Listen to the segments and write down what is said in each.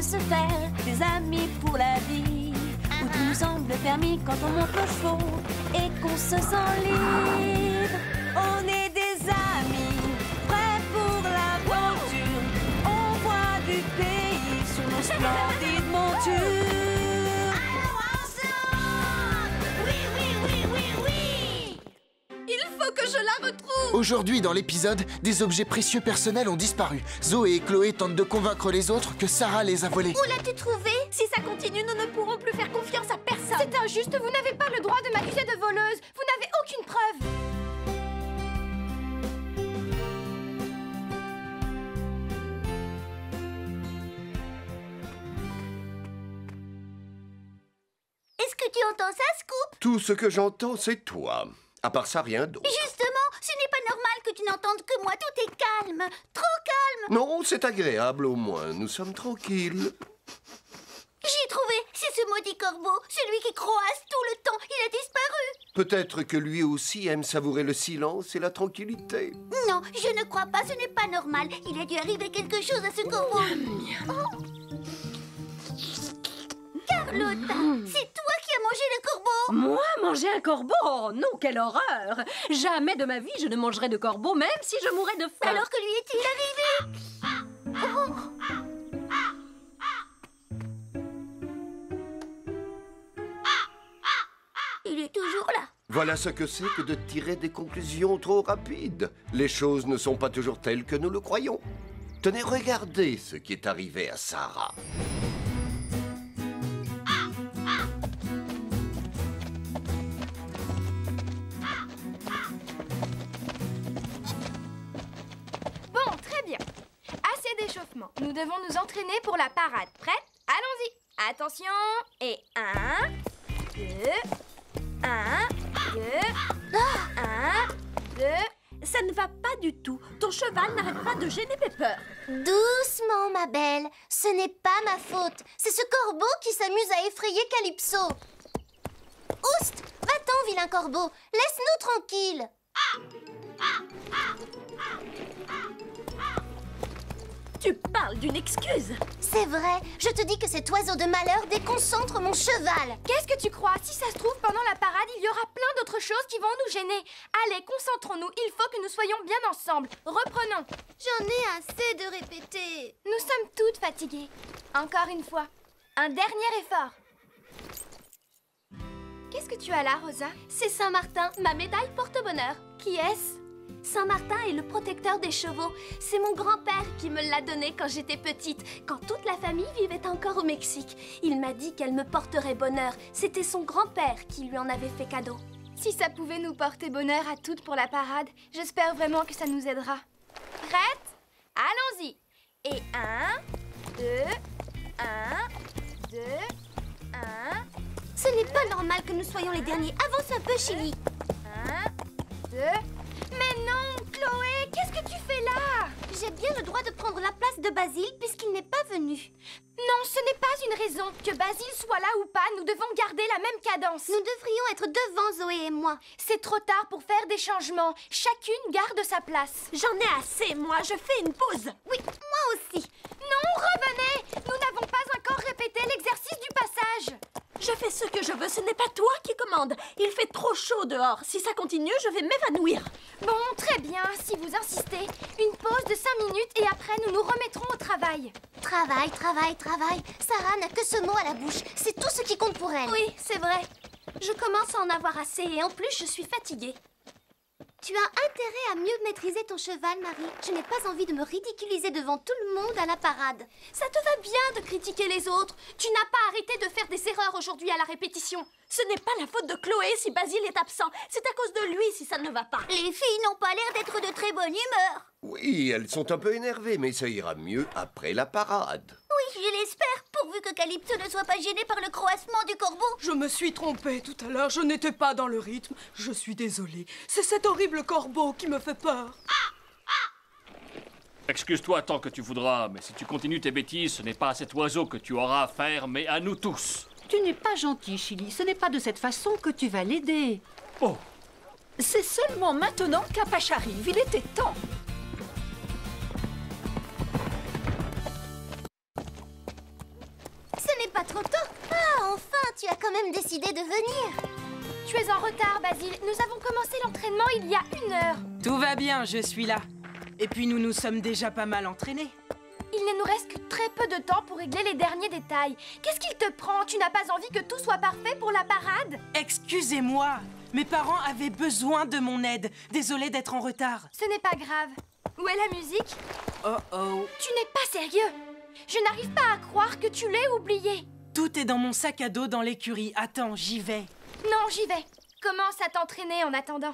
peut se faire des amis pour la vie, où tout nous semble permis quand on monte nos chevaux et qu'on se sent libre. On est des amis, prêts pour l'aventure. On voit du pays sur nos splendides montures. Que je la retrouve! Aujourd'hui, dans l'épisode, des objets précieux personnels ont disparu. Zoé et Chloé tentent de convaincre les autres que Sarah les a volés. Où l'as-tu trouvé? Si ça continue, nous ne pourrons plus faire confiance à personne. C'est injuste, vous n'avez pas le droit de m'accuser de voleuse. Vous n'avez aucune preuve. Est-ce que tu entends ça, Scoop? Tout ce que j'entends, c'est toi. À part ça, rien d'autre. Justement, ce n'est pas normal que tu n'entendes que moi. Tout est calme, trop calme. Non, c'est agréable au moins. Nous sommes tranquilles. J'ai trouvé, c'est ce maudit corbeau, celui qui croasse tout le temps. Il a disparu. Peut-être que lui aussi aime savourer le silence et la tranquillité. Non, je ne crois pas, ce n'est pas normal. Il a dû arriver quelque chose à ce corbeau. Oh. Carlotta, c'est toi qui as mangé le corbeau? Moi, manger un corbeau? Oh non, quelle horreur! Jamais de ma vie je ne mangerai de corbeau, même si je mourrais de faim. Alors que lui est-il arrivé? Oh. Il est toujours là. Voilà ce que c'est que de tirer des conclusions trop rapides. Les choses ne sont pas toujours telles que nous le croyons. Tenez, regardez ce qui est arrivé à Sarah. Nous devons nous entraîner pour la parade. Prête? Allons-y. Attention. Et 1, 2, 1, 2, 1, 2. Ça ne va pas du tout. Ton cheval n'arrête pas de gêner Pepper. Doucement, ma belle. Ce n'est pas ma faute. C'est ce corbeau qui s'amuse à effrayer Calypso. Oust! Va-t'en, vilain corbeau. Laisse-nous tranquilles. Tu parles d'une excuse. C'est vrai, je te dis que cet oiseau de malheur déconcentre mon cheval. Qu'est-ce que tu crois? Si ça se trouve, pendant la parade, il y aura plein d'autres choses qui vont nous gêner. Allez, concentrons-nous, il faut que nous soyons bien ensemble. Reprenons. J'en ai assez de répéter. Nous sommes toutes fatiguées. Encore une fois, un dernier effort. Qu'est-ce que tu as là, Rosa? C'est Saint-Martin, ma médaille porte-bonheur. Qui est-ce? Saint-Martin est le protecteur des chevaux. C'est mon grand-père qui me l'a donné quand j'étais petite, quand toute la famille vivait encore au Mexique. Il m'a dit qu'elle me porterait bonheur. C'était son grand-père qui lui en avait fait cadeau. Si ça pouvait nous porter bonheur à toutes pour la parade, j'espère vraiment que ça nous aidera. Prête? Allons-y. Et 1, 2, 1, 2, 1. Ce n'est pas normal que nous soyons les derniers. Avance un peu, Chili. 1, 2... Mais non, Chloé, qu'est-ce que tu fais là? J'ai bien le droit de prendre la place de Basile puisqu'il n'est pas venu. Non, ce n'est pas une raison. Que Basile soit là ou pas, nous devons garder la même cadence. Nous devrions être devant Zoé et moi. C'est trop tard pour faire des changements. Chacune garde sa place. J'en ai assez, moi. Je fais une pause. Oui, moi aussi. Non, revenez. Nous n'avons pas encore répété l'exercice du passage. Je fais ce que je veux, ce n'est pas toi qui commande. Il fait trop chaud dehors. Si ça continue, je vais m'évanouir. Bon, très bien, si vous insistez. Une pause de 5 minutes et après nous nous remettrons au travail. Travail, travail, travail. Sarah n'a que ce mot à la bouche. C'est tout ce qui compte pour elle. Oui, c'est vrai. Je commence à en avoir assez et en plus, je suis fatiguée. Tu as intérêt à mieux maîtriser ton cheval, Marie. Je n'ai pas envie de me ridiculiser devant tout le monde à la parade. Ça te va bien de critiquer les autres. Tu n'as pas arrêté de faire des erreurs aujourd'hui à la répétition. Ce n'est pas la faute de Chloé si Basile est absent. C'est à cause de lui si ça ne va pas. Les filles n'ont pas l'air d'être de très bonne humeur. Oui, elles sont un peu énervées, mais ça ira mieux après la parade. Oui, je l'espère, pourvu que Calypso ne soit pas gêné par le croassement du corbeau. Je me suis trompée tout à l'heure, je n'étais pas dans le rythme. Je suis désolée. C'est cet horrible corbeau qui me fait peur. Excuse-toi tant que tu voudras, mais si tu continues tes bêtises, ce n'est pas à cet oiseau que tu auras à faire, mais à nous tous. Tu n'es pas gentil, Chili. Ce n'est pas de cette façon que tu vas l'aider. Oh! C'est seulement maintenant qu'Apache arrive. Il était temps. tu as quand même décidé de venir. Tu es en retard, Basile. Nous avons commencé l'entraînement il y a 1 heure. Tout va bien, je suis là. Et puis nous nous sommes déjà pas mal entraînés. Il ne nous reste que très peu de temps pour régler les derniers détails. Qu'est-ce qu'il te prend? Tu n'as pas envie que tout soit parfait pour la parade? Excusez-moi, mes parents avaient besoin de mon aide. Désolée d'être en retard. Ce n'est pas grave. Où est la musique? Oh oh. Tu n'es pas sérieux. Je n'arrive pas à croire que tu l'aies oublié. Tout est dans mon sac à dos dans l'écurie. Attends, j'y vais. Non, j'y vais. Commence à t'entraîner en attendant.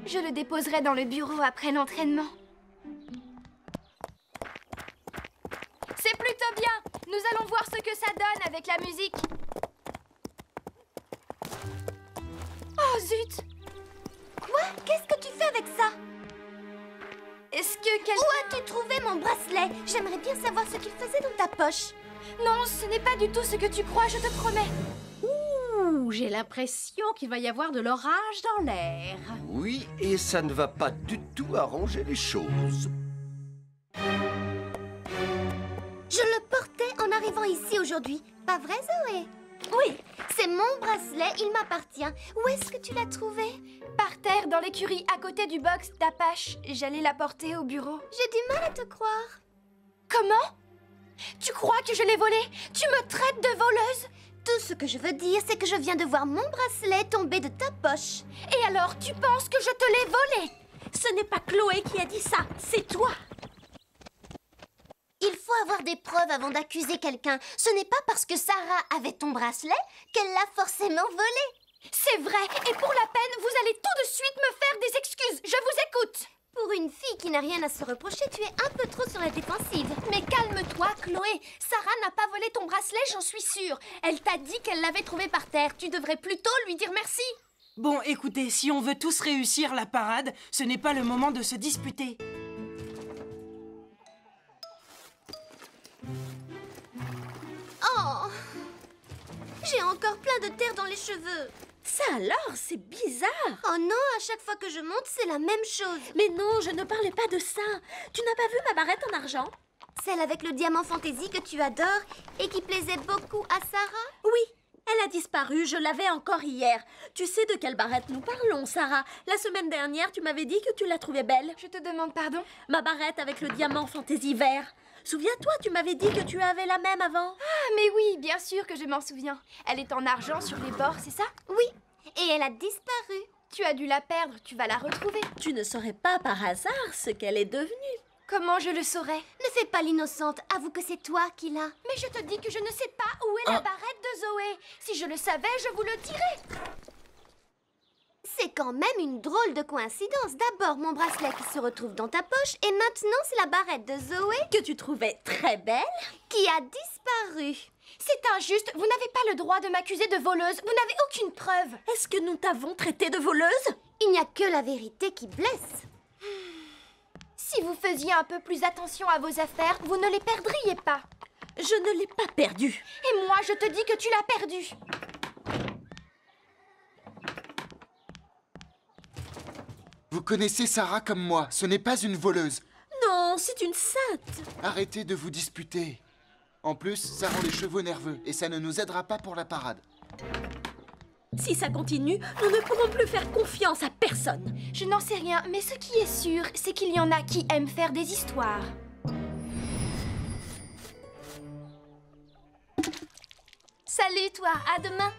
Je le déposerai dans le bureau après l'entraînement. C'est plutôt bien. Nous allons voir ce que ça donne avec la musique. Oh zut! Quoi? Qu'est-ce que tu fais avec ça? Est-ce que quelqu'un... Où as-tu trouvé mon bracelet? J'aimerais bien savoir ce qu'il faisait dans ta poche. Non, ce n'est pas du tout ce que tu crois, je te promets. Ouh, j'ai l'impression qu'il va y avoir de l'orage dans l'air. Oui, et ça ne va pas du tout arranger les choses. Je le portais en arrivant ici aujourd'hui. Pas vrai, Zoé? Oui, c'est mon bracelet, il m'appartient. Où est-ce que tu l'as trouvé? Par terre, dans l'écurie, à côté du box d'Apache. J'allais la porter au bureau. J'ai du mal à te croire. Comment? Tu crois que je l'ai volé? Tu me traites de voleuse? Tout ce que je veux dire, c'est que je viens de voir mon bracelet tomber de ta poche. Et alors, tu penses que je te l'ai volé? Ce n'est pas Chloé qui a dit ça, c'est toi. Il faut avoir des preuves avant d'accuser quelqu'un. Ce n'est pas parce que Sarah avait ton bracelet qu'elle l'a forcément volé. C'est vrai, et pour la peine, vous allez tout de suite me faire des excuses. Je vous écoute. Pour une fille qui n'a rien à se reprocher, tu es un peu trop sur la défensive. Mais calme-toi, Chloé. Sarah n'a pas volé ton bracelet, j'en suis sûre. Elle t'a dit qu'elle l'avait trouvé par terre. Tu devrais plutôt lui dire merci. Bon, écoutez, si on veut tous réussir la parade, ce n'est pas le moment de se disputer. Oh! J'ai encore plein de terre dans les cheveux. Ça alors, c'est bizarre. Oh non, à chaque fois que je monte, c'est la même chose. Mais non, je ne parlais pas de ça. Tu n'as pas vu ma barrette en argent? Celle avec le diamant fantaisie que tu adores et qui plaisait beaucoup à Sarah? Oui, elle a disparu, je l'avais encore hier. Tu sais de quelle barrette nous parlons, Sarah? La semaine dernière, tu m'avais dit que tu la trouvais belle. Je te demande pardon? Ma barrette avec le diamant fantaisie vert. Souviens-toi, tu m'avais dit que tu avais la même avant. Ah, mais oui, bien sûr que je m'en souviens. Elle est en argent sur les bords, c'est ça? Oui, et elle a disparu. Tu as dû la perdre, tu vas la retrouver. Tu ne saurais pas par hasard ce qu'elle est devenue. Comment je le saurais? Ne fais pas l'innocente, avoue que c'est toi qui l'as. Mais je te dis que je ne sais pas où est la barrette de Zoé. Si je le savais, je vous le dirais. C'est quand même une drôle de coïncidence. D'abord mon bracelet qui se retrouve dans ta poche et maintenant c'est la barrette de Zoé que tu trouvais très belle qui a disparu. C'est injuste, vous n'avez pas le droit de m'accuser de voleuse, vous n'avez aucune preuve. Est-ce que nous t'avons traité de voleuse? Il n'y a que la vérité qui blesse. Si vous faisiez un peu plus attention à vos affaires, vous ne les perdriez pas. Je ne l'ai pas perdue. Et moi, je te dis que tu l'as perdue. Vous connaissez Sarah comme moi, ce n'est pas une voleuse. Non, c'est une sainte. Arrêtez de vous disputer. En plus, ça rend les chevaux nerveux et ça ne nous aidera pas pour la parade. Si ça continue, nous ne pourrons plus faire confiance à personne. Je n'en sais rien, mais ce qui est sûr, c'est qu'il y en a qui aiment faire des histoires. Salut toi, à demain.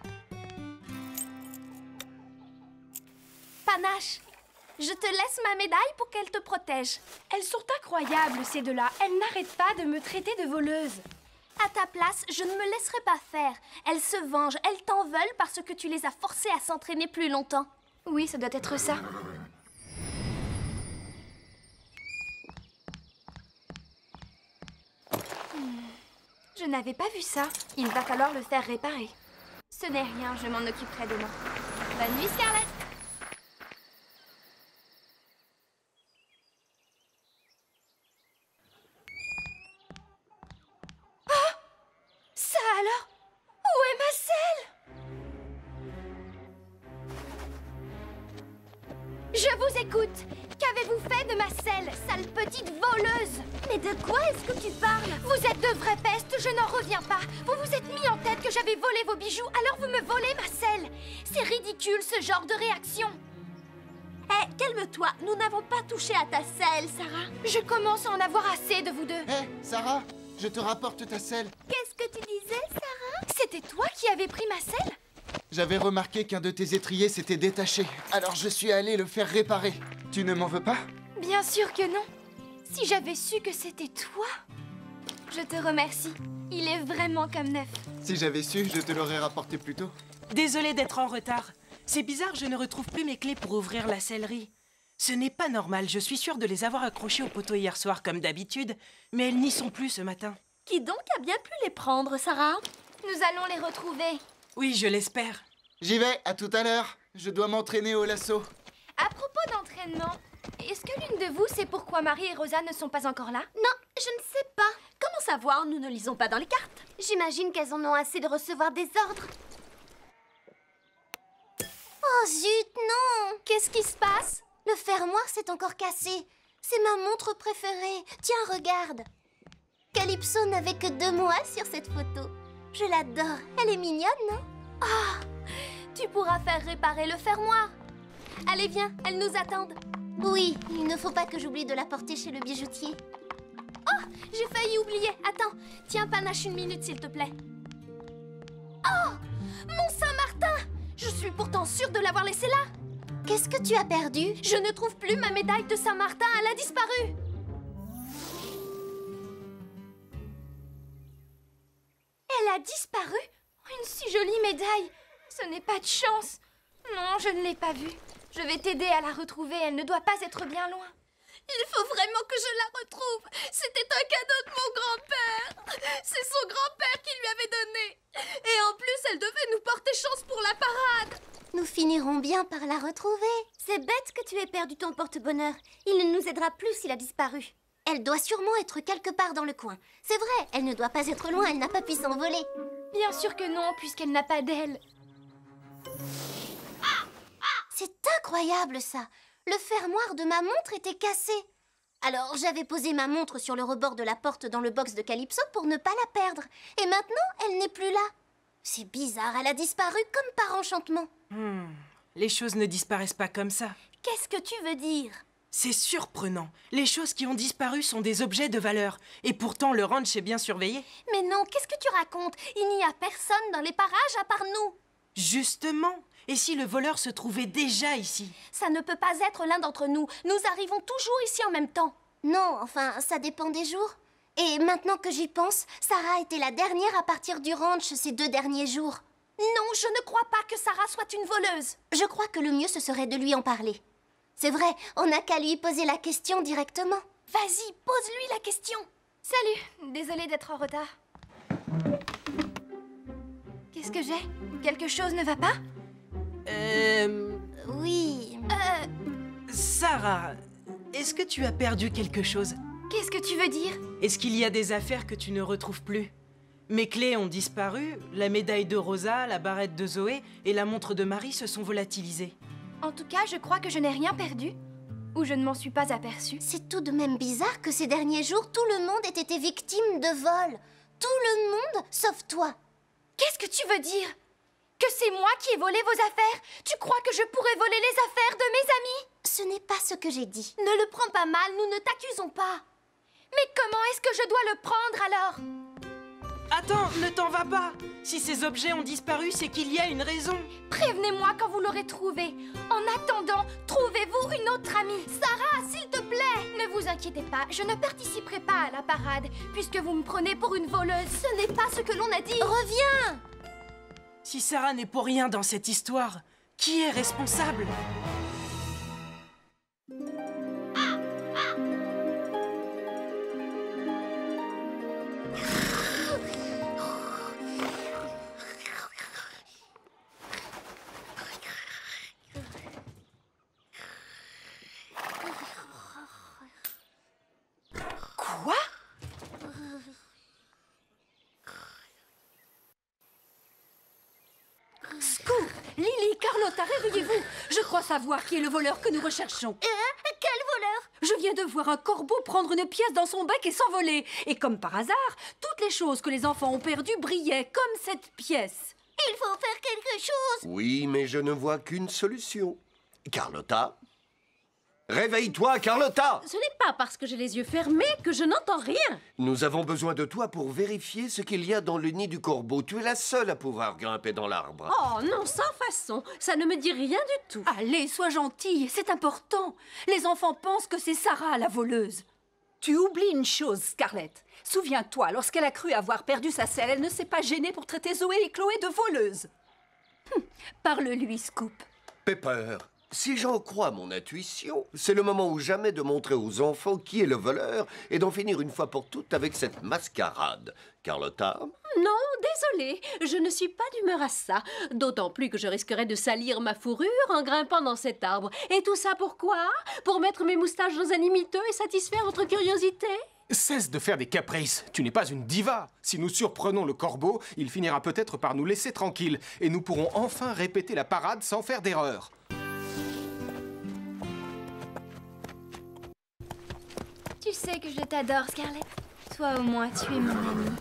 Panache, je te laisse ma médaille pour qu'elle te protège. Elles sont incroyables, ces deux-là. Elles n'arrêtent pas de me traiter de voleuse. À ta place, je ne me laisserai pas faire. Elles se vengent, elles t'en veulent parce que tu les as forcées à s'entraîner plus longtemps. Oui, ça doit être ça. Je n'avais pas vu ça. Il va falloir le faire réparer. Ce n'est rien, je m'en occuperai demain. Bonne nuit, Scarlett. Oh! Ça alors? Où est ma selle? Je vous écoute. Qu'avez-vous fait de ma selle, sale petite voleuse? Mais de quoi est-ce que tu parles? Vous êtes de vraies pestes, je n'en reviens pas. Vous vous êtes mis en tête que j'avais volé vos bijoux, alors vous me volez ma selle. C'est ridicule, ce genre de réaction. Hé, calme-toi, nous n'avons pas touché à ta selle, Sarah. Je commence à en avoir assez de vous deux. Hé, Sarah, je te rapporte ta selle. Qu'est-ce que tu disais, Sarah? C'était toi qui avais pris ma selle? J'avais remarqué qu'un de tes étriers s'était détaché, alors je suis allé le faire réparer. Tu ne m'en veux pas? Bien sûr que non. Si j'avais su que c'était toi... Je te remercie. Il est vraiment comme neuf. Si j'avais su, je te l'aurais rapporté plus tôt. Désolé d'être en retard. C'est bizarre, je ne retrouve plus mes clés pour ouvrir la sellerie. Ce n'est pas normal, je suis sûre de les avoir accrochées au poteau hier soir comme d'habitude, mais elles n'y sont plus ce matin. Qui donc a bien pu les prendre, Sarah? Nous allons les retrouver. Oui, je l'espère. J'y vais, à tout à l'heure. Je dois m'entraîner au lasso. À propos d'entraînement, est-ce que l'une de vous sait pourquoi Marie et Rosa ne sont pas encore là? Non, je ne sais pas. Comment savoir? Nous ne lisons pas dans les cartes. J'imagine qu'elles en ont assez de recevoir des ordres. Oh zut, non! Qu'est-ce qui se passe? Le fermoir s'est encore cassé. C'est ma montre préférée. Tiens, regarde. Calypso n'avait que 2 mois sur cette photo. Je l'adore. Elle est mignonne, non? Ah, tu pourras faire réparer le fermoir. Allez, viens, elles nous attendent. Oui, il ne faut pas que j'oublie de la porter chez le bijoutier. Oh, j'ai failli oublier. Attends, tiens, panache 1 minute, s'il te plaît. Oh, mon Saint-Martin! Je suis pourtant sûre de l'avoir laissé là. Qu'est-ce que tu as perdu? Je ne trouve plus ma médaille de Saint-Martin, elle a disparu. Elle a disparu? Une si jolie médaille. Ce n'est pas de chance. Non, je ne l'ai pas vue. Je vais t'aider à la retrouver, elle ne doit pas être bien loin. Il faut vraiment que je la retrouve. C'était un cadeau de mon grand-père. C'est son grand-père qui lui avait donné. Et en plus, elle devait nous porter chance pour la parade. Nous finirons bien par la retrouver. C'est bête que tu aies perdu ton porte-bonheur. Il ne nous aidera plus s'il a disparu. Elle doit sûrement être quelque part dans le coin. C'est vrai, elle ne doit pas être loin, elle n'a pas pu s'envoler. Bien sûr que non, puisqu'elle n'a pas d'aile. C'est incroyable ça. Le fermoir de ma montre était cassé. Alors j'avais posé ma montre sur le rebord de la porte dans le box de Calypso pour ne pas la perdre. Et maintenant, elle n'est plus là. C'est bizarre, elle a disparu comme par enchantement. Les choses ne disparaissent pas comme ça. Qu'est-ce que tu veux dire? C'est surprenant. Les choses qui ont disparu sont des objets de valeur. Et pourtant, le ranch est bien surveillé. Mais non, qu'est-ce que tu racontes? Il n'y a personne dans les parages à part nous. Justement. Et si le voleur se trouvait déjà ici? Ça ne peut pas être l'un d'entre nous. Nous arrivons toujours ici en même temps. Non, enfin, ça dépend des jours. Et maintenant que j'y pense, Sarah était la dernière à partir du ranch ces 2 derniers jours. Non, je ne crois pas que Sarah soit une voleuse. Je crois que le mieux, ce serait de lui en parler. C'est vrai, on n'a qu'à lui poser la question directement. Vas-y, pose-lui la question. Salut, désolée d'être en retard. Qu'est-ce que j'ai? Quelque chose ne va pas? Oui. Sarah, est-ce que tu as perdu quelque chose? Qu'est-ce que tu veux dire? Est-ce qu'il y a des affaires que tu ne retrouves plus? Mes clés ont disparu, la médaille de Rosa, la barrette de Zoé et la montre de Marie se sont volatilisées. En tout cas, je crois que je n'ai rien perdu. Ou je ne m'en suis pas aperçue. C'est tout de même bizarre que ces derniers jours, tout le monde ait été victime de vol. Tout le monde, sauf toi. Qu'est-ce que tu veux dire? Que c'est moi qui ai volé vos affaires? Tu crois que je pourrais voler les affaires de mes amis? Ce n'est pas ce que j'ai dit. Ne le prends pas mal, nous ne t'accusons pas. Mais comment est-ce que je dois le prendre alors? Attends, ne t'en va pas! Si ces objets ont disparu, c'est qu'il y a une raison. Prévenez-moi quand vous l'aurez trouvé. En attendant, trouvez-vous une autre amie. Sarah, s'il te plaît! Ne vous inquiétez pas, je ne participerai pas à la parade, puisque vous me prenez pour une voleuse. Ce n'est pas ce que l'on a dit. Reviens! Si Sarah n'est pour rien dans cette histoire, qui est responsable? Quoi? Scoop! Lily, Carlotta, réveillez-vous! Je crois savoir qui est le voleur que nous recherchons. Quel voleur? Je viens de voir un corbeau prendre une pièce dans son bec et s'envoler. Et comme par hasard, toutes les choses que les enfants ont perdues brillaient comme cette pièce. Il faut faire quelque chose. Oui, mais je ne vois qu'une solution. Carlotta? Réveille-toi, Carlotta! Ce n'est pas parce que j'ai les yeux fermés que je n'entends rien. Nous avons besoin de toi pour vérifier ce qu'il y a dans le nid du corbeau. Tu es la seule à pouvoir grimper dans l'arbre. Oh non, sans façon. Ça ne me dit rien du tout. Allez, sois gentille, c'est important. Les enfants pensent que c'est Sarah la voleuse. Tu oublies une chose, Scarlett. Souviens-toi, lorsqu'elle a cru avoir perdu sa selle, elle ne s'est pas gênée pour traiter Zoé et Chloé de voleuses. Parle-lui, Scoop. Pepper, si j'en crois mon intuition, c'est le moment ou jamais de montrer aux enfants qui est le voleur et d'en finir une fois pour toutes avec cette mascarade. Carlotta? Non, désolée, je ne suis pas d'humeur à ça. D'autant plus que je risquerais de salir ma fourrure en grimpant dans cet arbre. Et tout ça pourquoi? Pour mettre mes moustaches dans un imiteux et satisfaire votre curiosité? Cesse de faire des caprices. Tu n'es pas une diva. Si nous surprenons le corbeau, il finira peut-être par nous laisser tranquilles. Et nous pourrons enfin répéter la parade sans faire d'erreur. Tu sais que je t'adore, Scarlett. Toi au moins, tu es mon amie.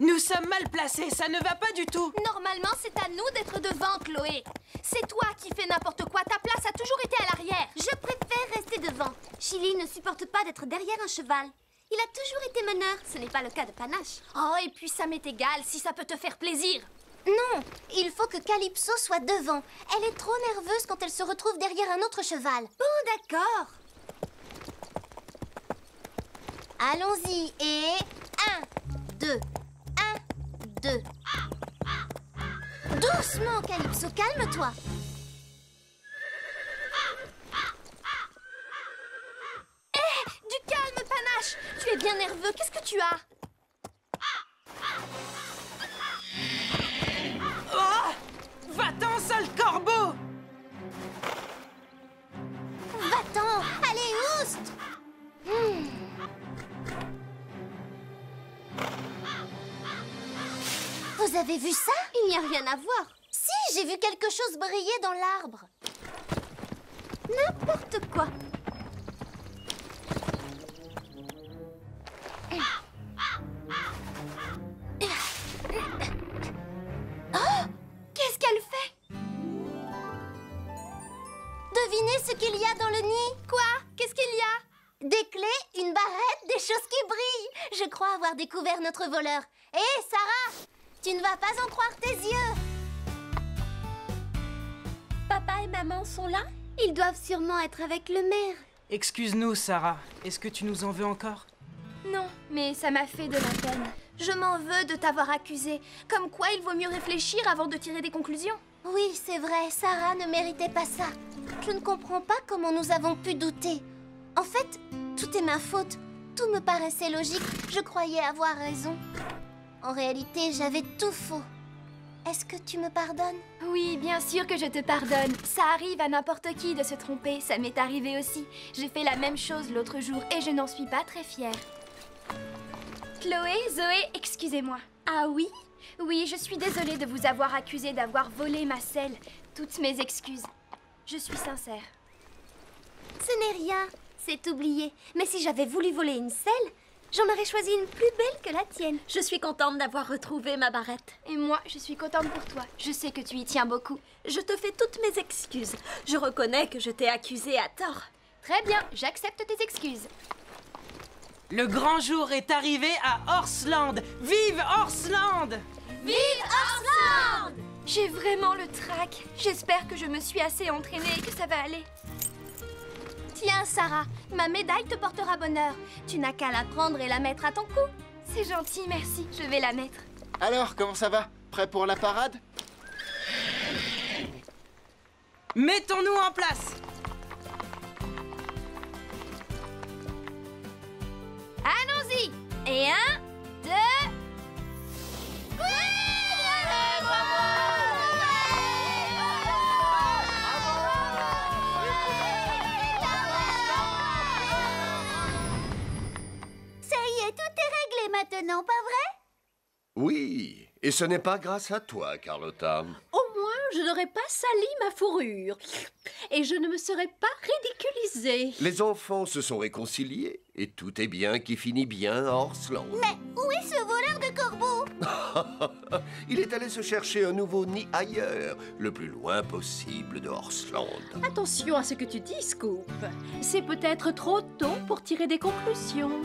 Nous sommes mal placés, ça ne va pas du tout. Normalement, c'est à nous d'être devant, Chloé. C'est toi qui fais n'importe quoi. Ta place a toujours été à l'arrière. Je préfère rester devant. Chili ne supporte pas d'être derrière un cheval. Il a toujours été meneur. Ce n'est pas le cas de Panache. Oh, et puis ça m'est égal si ça peut te faire plaisir. Non, il faut que Calypso soit devant. Elle est trop nerveuse quand elle se retrouve derrière un autre cheval. Bon, d'accord. Allons-y et 1, 2, 1, 2. Doucement, Calypso, calme-toi. Hé, du calme, Panache. Tu es bien nerveux, qu'est-ce que tu as? Oh! Va-t'en, sale corbeau! Va-t'en, allez, oust. Vous avez vu ça? Il n'y a rien à voir. Si, j'ai vu quelque chose briller dans l'arbre. N'importe quoi. Oh! Qu'est-ce qu'elle fait? Devinez ce qu'il y a dans le nid. Quoi? Qu'est-ce qu'il y a? Des clés, une barrette, des choses qui brillent. Je crois avoir découvert notre voleur. Hé, Sarah! Tu ne vas pas en croire tes yeux. Papa et maman sont là? Ils doivent sûrement être avec le maire. Excuse-nous, Sarah. Est-ce que tu nous en veux encore? Non, mais ça m'a fait de la peine. Je m'en veux de t'avoir accusé. Comme quoi, il vaut mieux réfléchir avant de tirer des conclusions. Oui, c'est vrai, Sarah ne méritait pas ça. Je ne comprends pas comment nous avons pu douter. En fait, tout est ma faute. Tout me paraissait logique. Je croyais avoir raison. En réalité, j'avais tout faux. Est-ce que tu me pardonnes? Oui, bien sûr que je te pardonne. Ça arrive à n'importe qui de se tromper. Ça m'est arrivé aussi. J'ai fait la même chose l'autre jour et je n'en suis pas très fière. Chloé, Zoé, excusez-moi. Ah oui? Oui, je suis désolée de vous avoir accusé d'avoir volé ma selle. Toutes mes excuses. Je suis sincère. Ce n'est rien, c'est oublié. Mais si j'avais voulu voler une selle, j'en aurais choisi une plus belle que la tienne. Je suis contente d'avoir retrouvé ma barrette. Et moi, je suis contente pour toi. Je sais que tu y tiens beaucoup. Je te fais toutes mes excuses. Je reconnais que je t'ai accusée à tort. Très bien, j'accepte tes excuses. Le grand jour est arrivé à Horsland. Vive Horsland! Vive Horsland! J'ai vraiment le trac. J'espère que je me suis assez entraînée et que ça va aller. Tiens, Sarah, ma médaille te portera bonheur. Tu n'as qu'à la prendre et la mettre à ton cou. C'est gentil, merci. Je vais la mettre. Alors, comment ça va? Prêt pour la parade? Mettons-nous en place. Allons-y! Et 1, 2... Ça y est, tout est réglé maintenant, pas vrai? Oui, Et ce n'est pas grâce à toi, Carlotta. Au moins, je n'aurais pas sali ma fourrure. Et je ne me serais pas ridiculisée. Les enfants se sont réconciliés et tout est bien qui finit bien à Horsland. Mais où est ce voleur de corbeaux? Il est allé se chercher un nouveau nid ailleurs, le plus loin possible de Horsland. Attention à ce que tu dis, Scoop. C'est peut-être trop tôt pour tirer des conclusions.